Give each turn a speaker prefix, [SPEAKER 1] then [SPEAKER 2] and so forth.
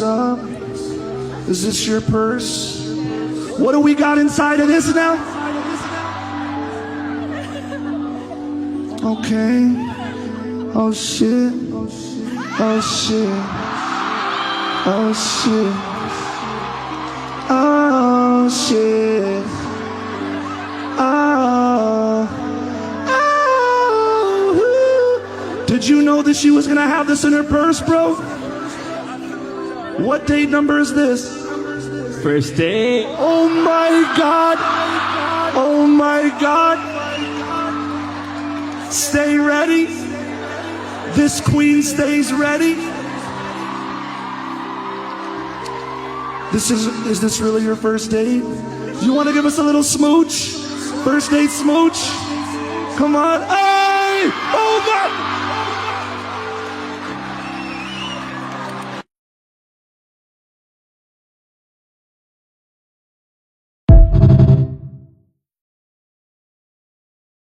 [SPEAKER 1] up? Is this your purse? What do we got inside of this now? Okay. Oh shit. Oh shit. Oh shit. Oh shit. Oh. Oh. Did you know that she was gonna have this in her purse, bro? What date number is this?
[SPEAKER 2] First date.
[SPEAKER 1] Oh my God. Oh my God. Stay ready. This queen stays ready. Is this really your first date? You want to give us a little smooch? First date smooch? Come on. Hey! Oh God!